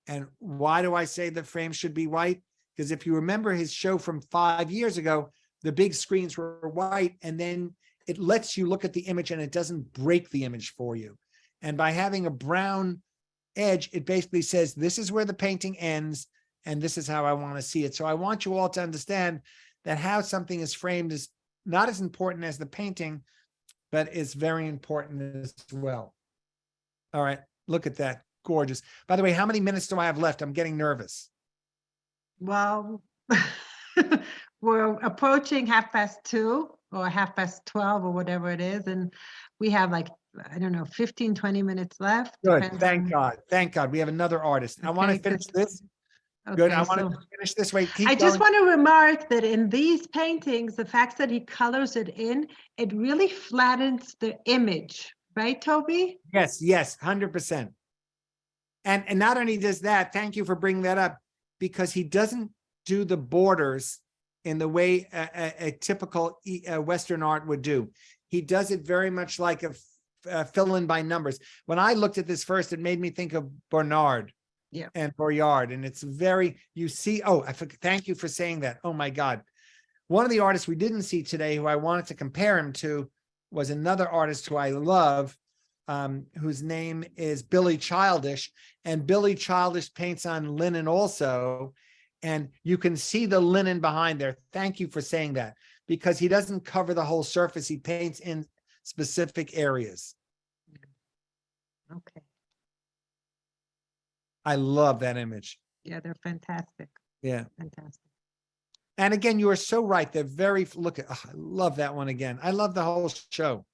And why do I say the frames should be white? Because if you remember his show from 5 years ago, the big screens were white, and then it lets you look at the image and it doesn't break the image for you. And by having a brown edge, it basically says, this is where the painting ends, and this is how I want to see it. So I want you all to understand that how something is framed is not as important as the painting, but it's very important as well. All right, look at that. Gorgeous. By the way, how many minutes do I have left? I'm getting nervous. Well, we're approaching 2:30 or 12:30 or whatever it is. And we have like I don't know, 15, 20 minutes left. Good. depends Thank on- God. Thank God. We have another artist. I want to Okay, finish good. this. Good. I Okay, want so to finish this way. Keep I just going. want to remark that in these paintings, the fact that he colors it in, it really flattens the image, right, Toby? Yes, yes, 100%. And not only does that, thank you for bringing that up, because he doesn't do the borders in the way a typical Western art would do. He does it very much like a fill in by numbers. When I looked at this first, it made me think of Bernard. Yeah. And Boyard, and it's very, you see, thank you for saying that. Oh my God. One of the artists we didn't see today who I wanted to compare him to was another artist who I love, whose name is Billy Childish, and Billy Childish paints on linen also, and you can see the linen behind there. Thank you for saying that, because he doesn't cover the whole surface. He paints in specific areas. Okay. I love that image. Yeah, they're fantastic. Yeah. Fantastic. And again, you are so right. They're very, look at, I love that one again. I love the whole show.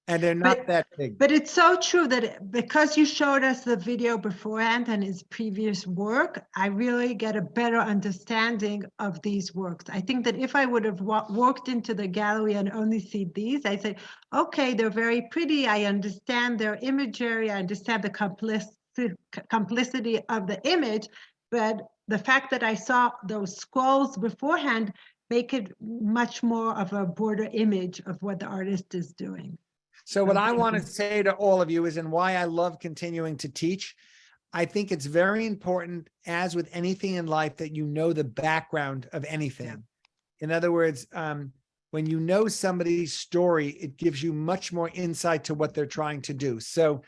And they're not that big. But it's so true that because you showed us the video beforehand and his previous work, I really get a better understanding of these works. I think that if I would have walked into the gallery and only see these, I say, okay, they're very pretty. I understand their imagery. I understand the complicity of the image. But the fact that I saw those scrolls beforehand make it much more of a broader image of what the artist is doing. So what I want to say to all of you is, and why I love continuing to teach, I think it's very important, as with anything in life, that you know the background of anything. Yeah. In other words, when you know somebody's story, it gives you much more insight to what they're trying to do. So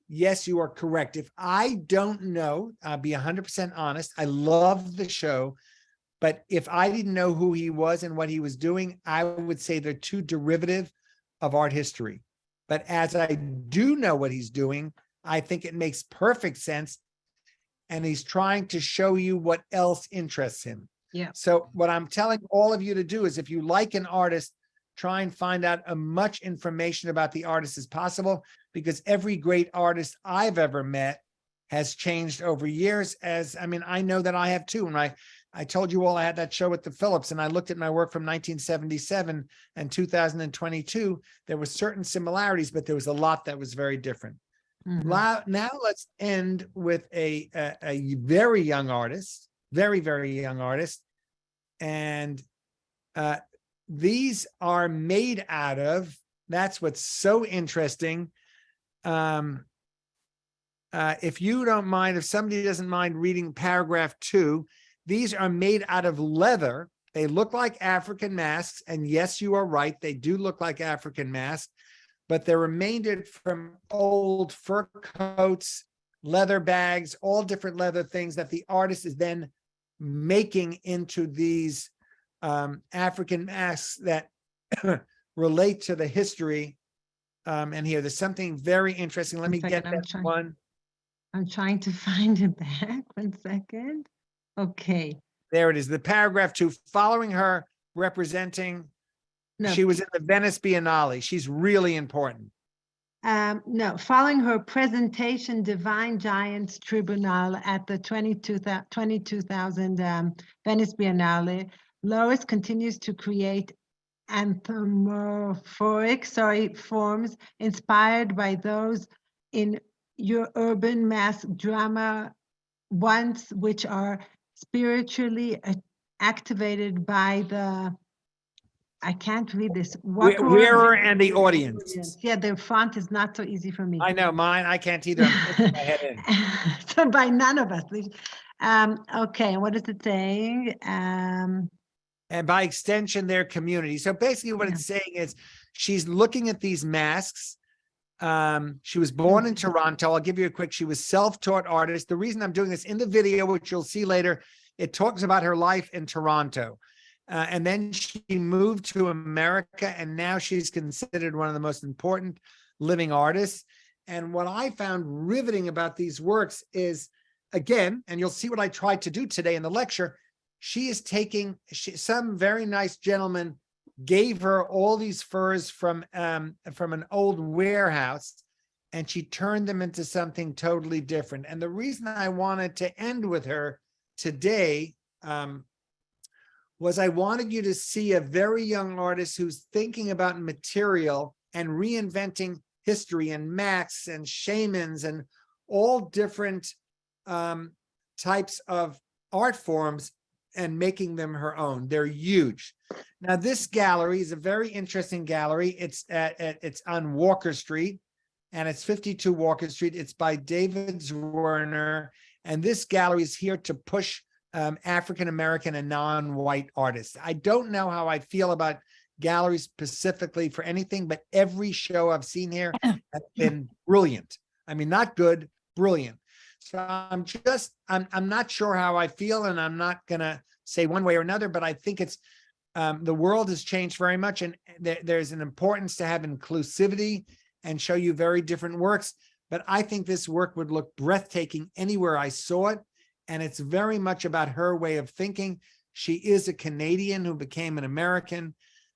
yes, you are correct. If I don't know, I'll be 100% honest. I love the show, but if I didn't know who he was and what he was doing, I would say they're too derivative of art history. But as I do know what he's doing, I think it makes perfect sense. And he's trying to show you what else interests him. Yeah. So what I'm telling all of you to do is, if you like an artist, try and find out as much information about the artist as possible, because every great artist I've ever met has changed over years. I know that I have too. And I told you all I had that show at the Phillips, and I looked at my work from 1977 and 2022. There were certain similarities, but there was a lot that was very different. Mm-hmm. Now let's end with a very young artist, very, very young artist. And these are made out of, that's what's so interesting. If you don't mind, if somebody doesn't mind reading paragraph 2, these are made out of leather. They look like African masks. And yes, you are right. They do look like African masks, but they're made from old fur coats, leather bags, all different leather things that the artist is then making into these African masks that relate to the history. And here, there's something very interesting. Let me get that one. I'm trying to find it back. 1 second. Okay. There it is. The paragraph 2, following her, representing, she was in the Venice Biennale. She's really important. No, following her presentation, Divine Giants Tribunal at the 2000 Venice Biennale, Lois continues to create anthropomorphic forms inspired by those in your urban mass drama, ones which are spiritually activated by the, I can't read this. Wearer and the audience. Yeah, the font is not so easy for me. I know mine. I can't either. I'm putting my head in. So by none of us. Okay, and what is it saying? And by extension, their community. So basically what it's saying is, she's looking at these masks. She was born in Toronto. I'll give you a quick, she was self-taught artist. The reason I'm doing this in the video, which you'll see later, it talks about her life in Toronto. And then she moved to America, and now she's considered one of the most important living artists. And what I found riveting about these works is, again, and you'll see what I tried to do today in the lecture, she is taking, some very nice gentleman gave her all these furs from an old warehouse, and she turned them into something totally different. And the reason I wanted to end with her today was I wanted you to see a very young artist who's thinking about material and reinventing history and masks and shamans and all different types of art forms and making them her own. They're huge. Now, this gallery is a very interesting gallery. It's on Walker Street, and it's 52 Walker Street. It's by David Zwerner, and this gallery is here to push African-American and non-white artists. I don't know how I feel about galleries specifically for anything, but every show I've seen here has been brilliant. I mean, not good, brilliant. So I'm not sure how I feel, and I'm not gonna say one way or another, but I think it's the world has changed very much, and there's an importance to have inclusivity and show you very different works. But I think this work would look breathtaking anywhere I saw it. And it's very much about her way of thinking. She is a Canadian who became an American.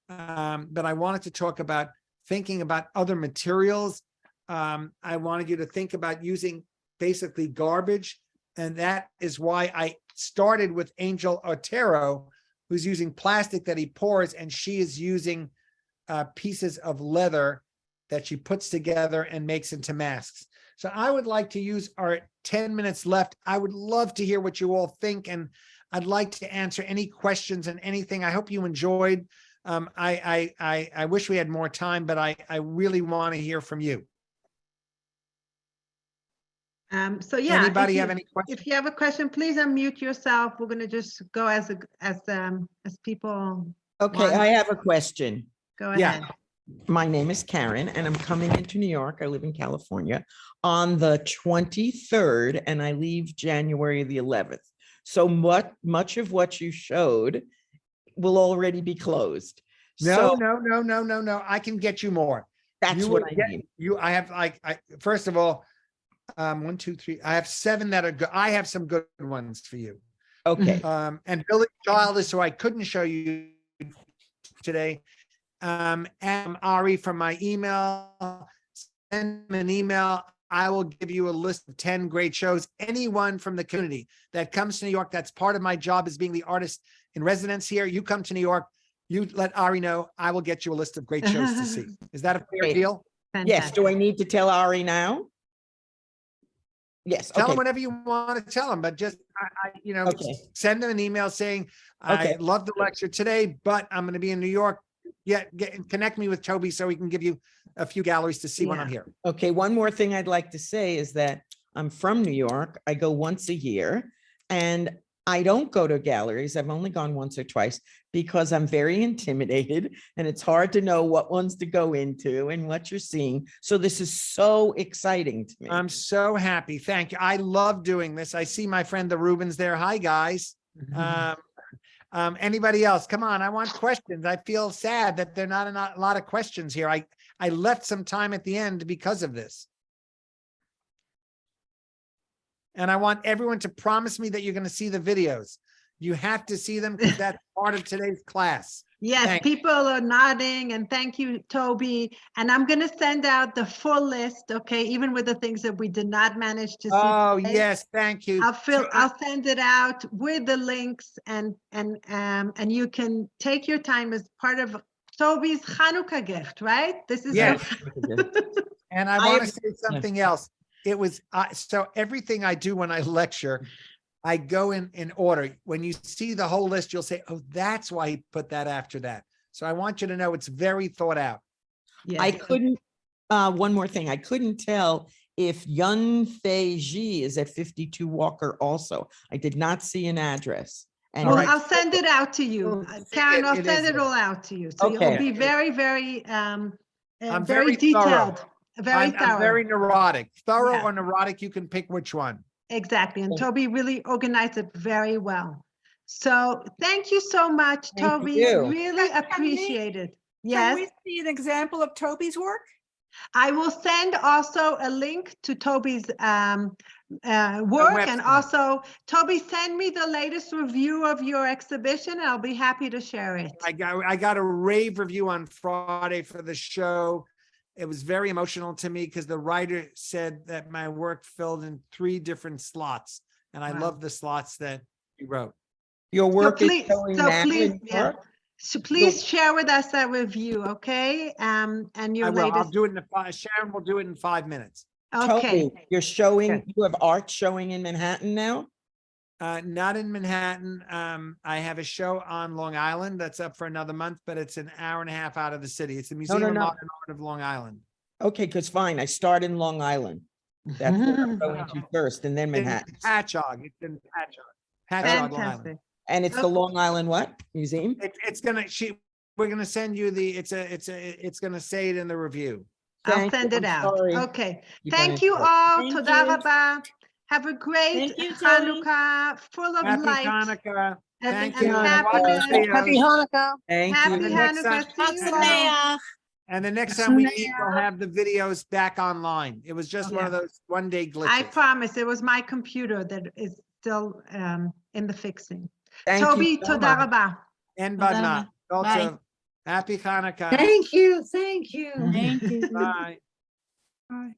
But I wanted to talk about thinking about other materials. I wanted you to think about using basically garbage. And that is why I started with Angel Otero, who's using plastic that he pours, and she is using pieces of leather that she puts together and makes into masks. So I would like to use our 10 minutes left. I would love to hear what you all think, and I'd like to answer any questions and anything. I hope you enjoyed. I wish we had more time, but I really want to hear from you. So yeah, Anybody have any questions? If you have a question, please unmute yourself. We're going to just go as people. Okay, want. I have a question. Go Yeah. ahead. My name is Karen, and I'm coming into New York. I live in California on the 23rd, and I leave January the 11th. So much of what you showed will already be closed. No, So no. I can get you more. that's You what will I get- need. I have first of all, 1, 2, 3. I have 7 that are good. I have some good ones for you. Okay, And Billy Child is who I couldn't show you today. And Ari from my email, send me an email. I will give you a list of 10 great shows. Anyone from the community that comes to New York, that's part of my job as being the artist in residence here. You come to New York, you let Ari know, I will get you a list of great shows to see. Is that a fair Great. deal? yes, do I need to tell Ari now? Yes, Tell them okay, whatever you want to tell them, but just, Okay. send them an email saying, I Okay. love the lecture today, but I'm going to be in New York. Yeah, connect me with Toby so he can give you a few galleries to see when I'm here. okay. One more thing I'd like to say is that I'm from New York. I go once a year, and I don't go to galleries. I've only gone once or twice because I'm very intimidated, and it's hard to know what ones to go into and what you're seeing. So this is so exciting to me. I'm so happy. Thank you. I love doing this. I see my friend the Rubens there. Hi, guys. Anybody else? Come on. I want questions. I feel sad that there are not a lot of questions here. I left some time at the end because of this. And I want everyone to promise me that you're going to see the videos. You have to see them because that's part of today's class. Yes, Thank- people are nodding, and thank you, Toby. And I'm going to send out the full list, okay, even with the things that we did not manage to see. Oh, today. yes. Thank you. I'll send it out with the links, and you can take your time as part of Toby's Hanukkah gift, right? This is Yes. your- And I I want to have- say something else. It was, so everything I do when I lecture, I go in order. When you see the whole list, you'll say, oh, that's why he put that after that. So I want you to know it's very thought out. Yes. I couldn't, one more thing, I couldn't tell if Yun Fei Ji is at 52 Walker also. I did not see an address. And Well, right. I'll send it out to you, Well, Karen. I'll it send is it there. all out to you. So you'll Okay. be very, very, I'm very very detailed, thorough. very I'm thorough. very neurotic. Thorough Yeah. or neurotic, you can pick which one. Exactly. And Thank- Toby really organized it very well. So thank you so much, Thank Toby. you. Really Can we- appreciate it. Can Yes, we see an example of Toby's work? I will send also a link to Toby's work, and website. also Toby, send me the latest review of your exhibition. And I'll be happy to share it. I got a rave review on Friday for the show. it was very emotional to me because the writer said that my work filled in 3 different slots. And I Wow. love the slots that he wrote. Your work is please- showing so now please, in yeah. York? So please share with us that review, okay? And your I will. I'll latest. do it Sharon will do it in 5 minutes. Okay, Toby, you're showing, Yeah. you have art showing in Manhattan now? Not in Manhattan. I have a show on Long Island that's up for another month, but it's an hour and a half out of the city. It's the Museum of no. Modern Art of Long Island. Okay, because fine, I start in Long Island. That's where I'm going to first, and then In Manhattan. Patchogue. It's in Patchogue, Long Island. fantastic. And it's the Long Island what? Museum? It's gonna, we're gonna send you it's gonna say it in the review. I'll Thank you. send it I'm out. sorry. Okay, Keep thank on you interrupting. all. Thank Toda you. rabba. Have a great Thank you, Toby. Hanukkah, full of Happy light Hanukkah. and, Thank and you. Hanukkah. Watch the happiness. videos. Hanukkah. Thank Happy And the you. next time- Hanukkah. See you all. Sameach. And the next time we meet, we'll have the videos back online. It was just one of Yeah. those one-day glitches. I promise, it was my computer that is still in the fixing. Thank Toby, you so toda much. rabba. And Bye. but not. Also, happy Hanukkah. Thank you, thank you. Thank you. Bye. Bye.